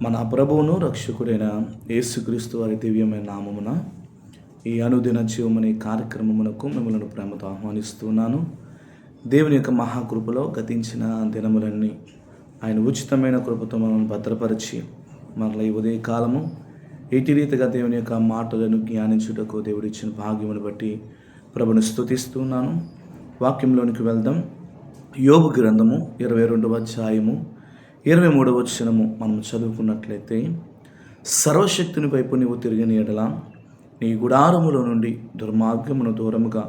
మన ప్రభువును రక్షకుడైన యేసుక్రీస్తు వారి దివ్యమైన నామమున ఈ అనుదిన జీవమనే కార్యక్రమమునకు మిమ్మల్ని ప్రేమతో ఆహ్వానిస్తున్నాను. దేవుని యొక్క మహాకృపలో గతించిన దినములన్నీ ఆయన ఉచితమైన కృపతో మనల్ని భద్రపరిచి మరల ఈ ఉదయకాలము ఇటు రీతిగా దేవుని యొక్క మాటలను జ్ఞానించుటకు దేవుడిచ్చిన భాగ్యమును బట్టి ప్రభుని స్తుతిస్తున్నాను. వాక్యంలోనికి వెళ్దాం. యోబు గ్రంథము 22వ అధ్యాయము 23వ వచనము మనం చదువుకున్నట్లయితే, సర్వశక్తుని వైపు నీవు తిరిగిన ఎడల నీ గుడారములో నుండి దుర్మార్గమును దూరముగా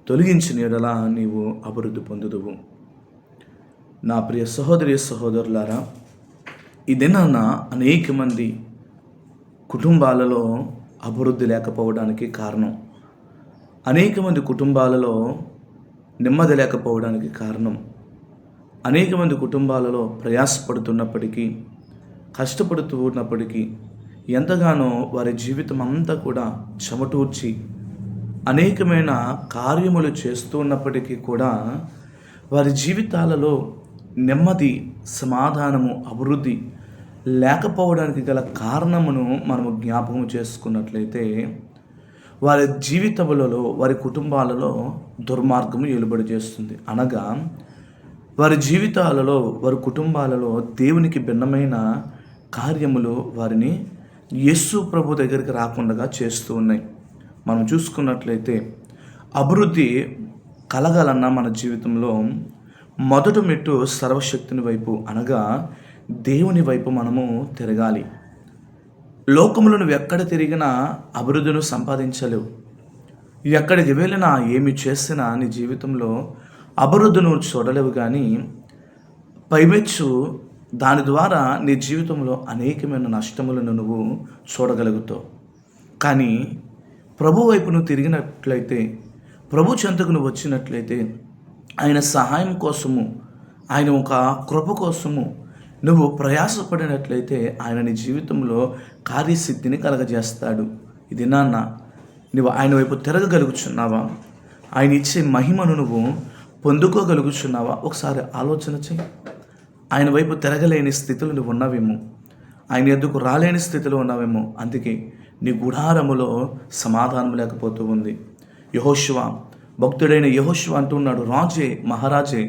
తొలగించిన ఎడల నీవు అభివృద్ధి పొందుదువు. నా ప్రియ సహోదరి సహోదరులారా, ఈ దినాన అనేక మంది కుటుంబాలలో అభివృద్ధి లేకపోవడానికి కారణం, అనేక మంది కుటుంబాలలో నెమ్మది లేకపోవడానికి కారణం, అనేక మంది కుటుంబాలలో ప్రయాసపడుతున్నప్పటికీ, కష్టపడుతూ ఉన్నప్పటికీ, ఎంతగానో వారి జీవితం అంతా కూడా చెమటూర్చి అనేకమైన కార్యములు చేస్తూ ఉన్నప్పటికీ కూడా వారి జీవితాలలో నెమ్మది, సమాధానము, అభివృద్ధి లేకపోవడానికి గల కారణమును మనము జ్ఞాపకం చేసుకున్నట్లయితే, వారి జీవితములలో, వారి కుటుంబాలలో దుర్మార్గము ఏలుబడి చేస్తుంది. అనగా వారి జీవితాలలో, వారి కుటుంబాలలో దేవునికి భిన్నమైన కార్యములు వారిని యేసు ప్రభు దగ్గరికి రాకుండా చేస్తూ ఉన్నాయి. మనం చూసుకున్నట్లయితే అభివృద్ధి కలగాలన్న మన జీవితంలో మొదటి మెట్టు సర్వశక్తిని వైపు, అనగా దేవుని వైపు మనము తిరగాలి. లోకములో నువ్వు ఎక్కడ తిరిగినా అభివృద్ధిని సంపాదించలేవు. ఎక్కడికి వెళ్ళినా, ఏమి చేసినా నీ జీవితంలో అభివృద్ధి నువ్వు చూడలేవు. కానీ పైమెచ్చు దాని ద్వారా నీ జీవితంలో అనేకమైన నష్టములను నువ్వు చూడగలుగుతావు. కానీ ప్రభు వైపు నువ్వు తిరిగినట్లయితే, ప్రభు చెంతకు నువ్వు వచ్చినట్లయితే, ఆయన సహాయం కోసము, ఆయన ఒక కృప కోసము నువ్వు ప్రయాసపడినట్లయితే ఆయన నీ జీవితంలో కార్యసిద్ధిని కలగజేస్తాడు. ఇది నాన్న, నువ్వు ఆయన వైపు తిరగగలుగుచున్నావా? ఆయన ఇచ్చే మహిమను నువ్వు పొందుకోగలుగుచున్నావా? ఒకసారి ఆలోచన చేయి. ఆయన వైపు తిరగలేని స్థితిలో నువ్వు ఉన్నావేమో, ఆయన ఎద్దుకు రాలేని స్థితిలో ఉన్నావేమో. అందుకే నీ గుడారములో సమాధానం లేకపోతూ ఉంది. యెహోషువ, భక్తుడైన యెహోషువ అంటున్నాడు, రాజే, మహారాజే,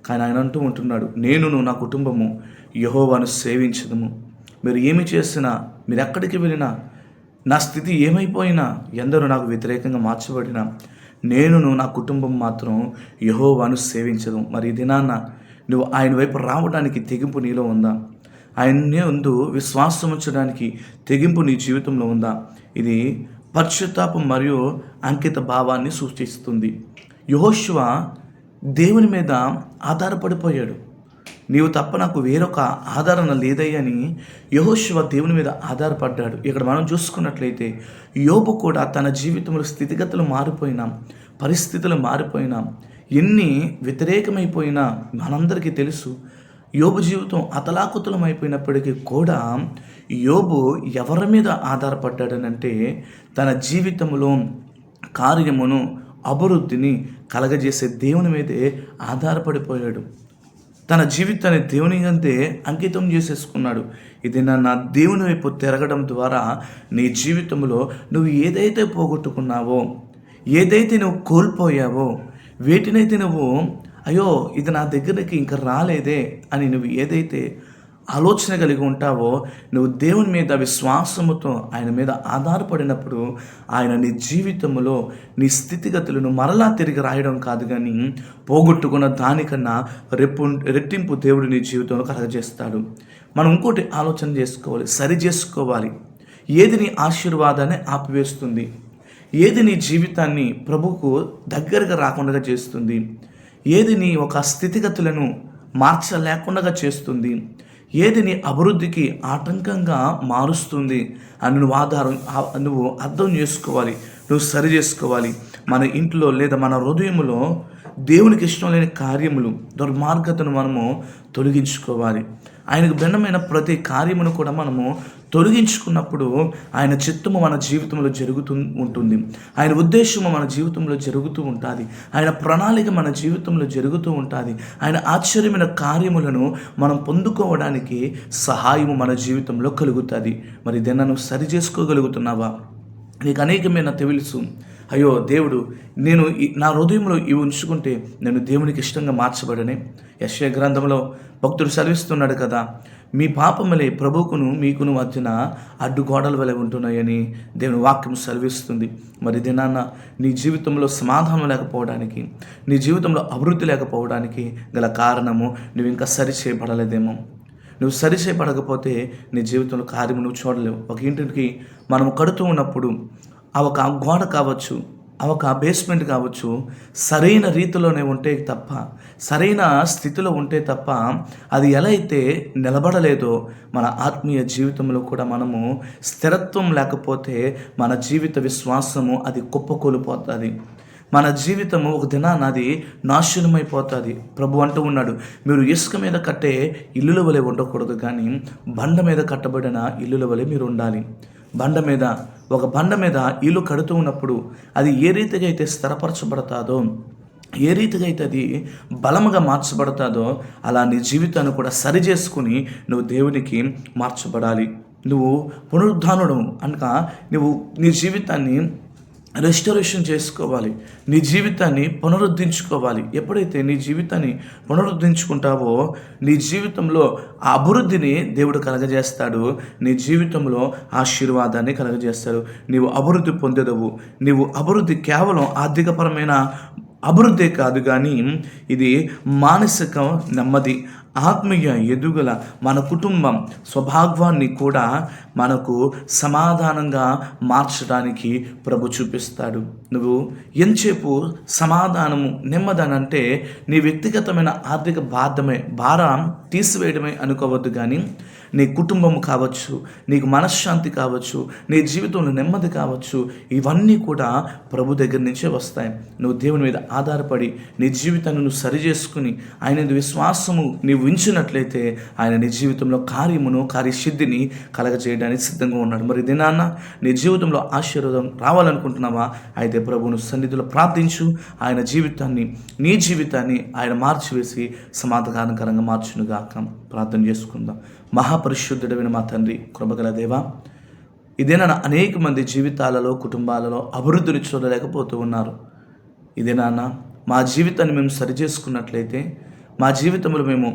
కానీ ఆయన అంటూ ఉంటున్నాడు, నేనును నా కుటుంబము యెహోవాను సేవించదము. మీరు ఏమి చేసినా, మీరు ఎక్కడికి వెళ్ళినా, నా స్థితి ఏమైపోయినా, ఎందరూ నాకు వ్యతిరేకంగా మార్చబడినా, నేనును నా కుటుంబం మాత్రం యెహోవాను సేవించదు. మరి ఈ దినాన్న నువ్వు ఆయన వైపు రావడానికి తెగింపు నీలో ఉందా? ఆయన్నే ఉందు విశ్వాసం ఉంచడానికి తెగింపు నీ జీవితంలో ఉందా? ఇది పశ్చాత్తాపం మరియు అంకిత భావాన్ని సూచిస్తుంది. యెహోషువ దేవుని మీద ఆధారపడిపోయాడు. నీవు తప్ప నాకు వేరొక ఆదరణ లేదయ్యని యెహోషువ దేవుని మీద ఆధారపడ్డాడు. ఇక్కడ మనం చూసుకున్నట్లయితే యోబు కూడా తన జీవితంలో స్థితిగతులు మారిపోయినా, పరిస్థితులు మారిపోయినా, ఎన్ని వ్యతిరేకమైపోయినా మనందరికీ తెలుసు. యోబు జీవితం అతలాకుతలం అయిపోయినప్పటికీ కూడా యోబు ఎవరి మీద ఆధారపడ్డాడనంటే తన జీవితంలో కార్యమును, అభివృద్ధిని కలగజేసే దేవుని మీదే ఆధారపడిపోయాడు. తన జీవితాన్ని దేవుని అంతే అంకితం చేసేసుకున్నాడు. ఇది నా దేవుని వైపు తిరగడం ద్వారా నీ జీవితంలో నువ్వు ఏదైతే పోగొట్టుకున్నావో, ఏదైతే నువ్వు కోల్పోయావో, వేటినైతే నువ్వు అయ్యో ఇది నా దగ్గరికి ఇంకా రాలేదే అని నువ్వు ఏదైతే ఆలోచన కలిగి ఉంటావో, నువ్వు దేవుని మీద విశ్వాసముతో ఆయన మీద ఆధారపడినప్పుడు ఆయన నీ జీవితంలో నీ స్థితిగతులను మరలా తిరిగి రాయడం కాదు, కానీ పోగొట్టుకున్న దానికన్నా రెట్టింపు దేవుడు నీ జీవితంలో కలగజేస్తాడు. మనం ఇంకోటి ఆలోచన చేసుకోవాలి, సరి చేసుకోవాలి. ఏది నీ ఆశీర్వాదాన్ని ఆపివేస్తుంది? ఏది నీ జీవితాన్ని ప్రభువుకు దగ్గరగా రాకుండా చేస్తుంది? ఏది నీ ఒక స్థితిగతులను మార్చలేకుండా చేస్తుంది? ఏది నీ అభివృద్ధికి ఆటంకంగా మారుస్తుంది అని నువ్వు అర్థం చేసుకోవాలి, నువ్వు సరి చేసుకోవాలి. మన ఇంట్లో లేదా మన హృదయంలో దేవునికి ఇష్టం లేని కార్యములు, దుర్మార్గతను మనము తొలగించుకోవాలి. ఆయనకు భిన్నమైన ప్రతి కార్యమును కూడా మనము తొలగించుకున్నప్పుడు ఆయన చిత్తము మన జీవితంలో జరుగుతూ ఉంటుంది. ఆయన ఉద్దేశము మన జీవితంలో జరుగుతూ ఉంటుంది. ఆయన ప్రణాళిక మన జీవితంలో జరుగుతూ ఉంటుంది. ఆయన ఆశ్చర్యమైన కార్యములను మనం పొందుకోవడానికి సహాయము మన జీవితంలో కలుగుతుంది. మరి దీన్ని నువ్వు సరి చేసుకోగలుగుతున్నావా? నీకు అనేకమైన తెలుసు, అయ్యో దేవుడు, నేను నా హృదయంలో ఇవి ఉంచుకుంటే నేను దేవునికి ఇష్టంగా మార్చబడనే. యెషయా గ్రంథంలో భక్తుడు సెలవిస్తున్నాడు కదా, మీ పాపములే ప్రభువుకును మీకును మధ్యన అడ్డుగోడల వలె ఉంటున్నాయని దేవుని వాక్యం సెలవిస్తుంది. మరి దినాన్న నీ జీవితంలో సమాధానం లేకపోవడానికి, నీ జీవితంలో అభివృద్ధి లేకపోవడానికి గల కారణము నువ్వు ఇంకా సరి చేయబడలేదేమో. నువ్వు సరి చేయబడకపోతే నీ జీవితంలో కార్యము నువ్వు చూడలేవు. ఒక ఇంటికి మనం కడుతూ ఉన్నప్పుడు ఆ ఒక గోడ కావచ్చు, ఆ ఒక బేస్మెంట్ కావచ్చు, సరైన రీతిలోనే ఉంటే తప్ప, సరైన స్థితిలో ఉంటే తప్ప అది ఎలా అయితే నిలబడలేదో మన ఆత్మీయ జీవితంలో కూడా మనము స్థిరత్వం లేకపోతే మన జీవిత విశ్వాసము అది కుప్పకూలిపోతుంది. మన జీవితము ఒక దినాన అది నాశనమైపోతుంది. ప్రభు అంటూ ఉన్నాడు, మీరు ఇసుక మీద కట్టే ఇల్లుల వలె ఉండకూడదు, కానీ బండ మీద కట్టబడిన ఇల్లుల వలె మీరు ఉండాలి. ఒక బండ మీద ఇల్లు కడుతూ ఉన్నప్పుడు అది ఏ రీతిగా అయితే స్థిరపరచబడతాదో, ఏ రీతిగా అయితే అది బలముగా మార్చబడతాదో, అలా నీ జీవితాన్ని కూడా సరి చేసుకుని నువ్వు దేవునికి మార్చబడాలి. నువ్వు పునరుద్ధానుడు అనక నువ్వు నీ జీవితాన్ని రెస్టరేషన్ చేసుకోవాలి, నీ జీవితాన్ని పునరుద్ధరించుకోవాలి. ఎప్పుడైతే నీ జీవితాన్ని పునరుద్ధరించుకుంటావో నీ జీవితంలో ఆ అభివృద్ధిని దేవుడు కలగజేస్తాడు. నీ జీవితంలో ఆశీర్వాదాన్ని కలగజేస్తాడు. నీవు అభివృద్ధి పొందేదవు. నీవు అభివృద్ధి కేవలం ఆర్థికపరమైన అభివృద్ధి కాదు, కానీ ఇది మానసిక నెమ్మది, ఆత్మీయ ఎదుగుల, మన కుటుంబం స్వభావాన్ని కూడా మనకు సమాధానంగా మార్చడానికి ప్రభు చూపిస్తాడు. నువ్వు ఎంతసేపు సమాధానము నెమ్మదని అంటే నీ వ్యక్తిగతమైన ఆర్థిక భారం తీసివేయడమే అనుకోవద్దు, కానీ నీ కుటుంబం కావచ్చు, నీకు మనశ్శాంతి కావచ్చు, నీ జీవితంలో నెమ్మది కావచ్చు, ఇవన్నీ కూడా ప్రభు దగ్గర నుంచే వస్తాయి. నువ్వు దేవుని మీద ఆధారపడి నీ జీవితాన్ని నువ్వు సరి చేసుకుని ఆయన విశ్వాసము నీవు ఉంచినట్లయితే ఆయన నీ జీవితంలో కార్యసిద్ధిని కలగజేయడానికి సిద్ధంగా ఉన్నాడు. మరి దినాన్న నీ జీవితంలో ఆశీర్వాదం రావాలనుకుంటున్నావా? అయితే ప్రభువును సన్నిధిలో ప్రార్థించు. ఆయన నీ జీవితాన్ని ఆయన మార్చివేసి సమాధానకరంగా మార్చునుగాక. ప్రార్థన చేసుకుందాం. మహాపరిశుద్ధుడైన మా తండ్రి, కృపగల దేవా, ఇదేనా అనేక మంది జీవితాలలో, కుటుంబాలలో అభివృద్ధిని చూడలేకపోతూ ఉన్నారు. ఇదే నాన్న మా జీవితాన్ని మేము సరి చేసుకున్నట్లయితే మా జీవితంలో మేము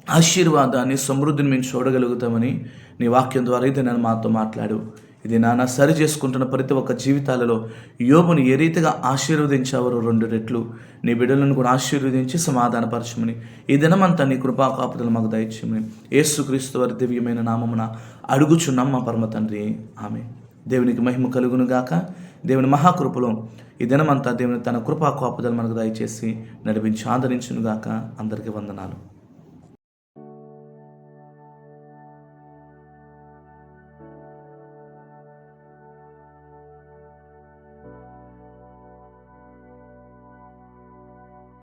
ఆశీర్వాదాన్ని, సమృద్ధిని మేము చూడగలుగుతామని నీ వాక్యం ద్వారా ఇదే నన్ను మాతో మాట్లాడు. ఇది నాన్న సరి చేసుకుంటున్న ప్రతి ఒక్క జీవితాలలో యోబుని ఏ రీతిగా ఆశీర్వదించావో 2 రెట్లు నీ బిడ్డలను కూడా ఆశీర్వదించి సమాధానపరచమని, ఈ దినమంతా నీ కృపా కాపుదలు మాకు దయచేయమని యేసుక్రీస్తు వారి దివ్యమైన నామమున అడుగుచున్నాం మా పరమ తండ్రి, ఆమె. దేవునికి మహిమ కలుగును గాక. దేవుని మహాకృపలో ఈ దినమంతా దేవుని తన కృపా కాపుదలు మనకు దయచేసి నడిపించి ఆదరించును గాక. అందరికీ వందనాలు.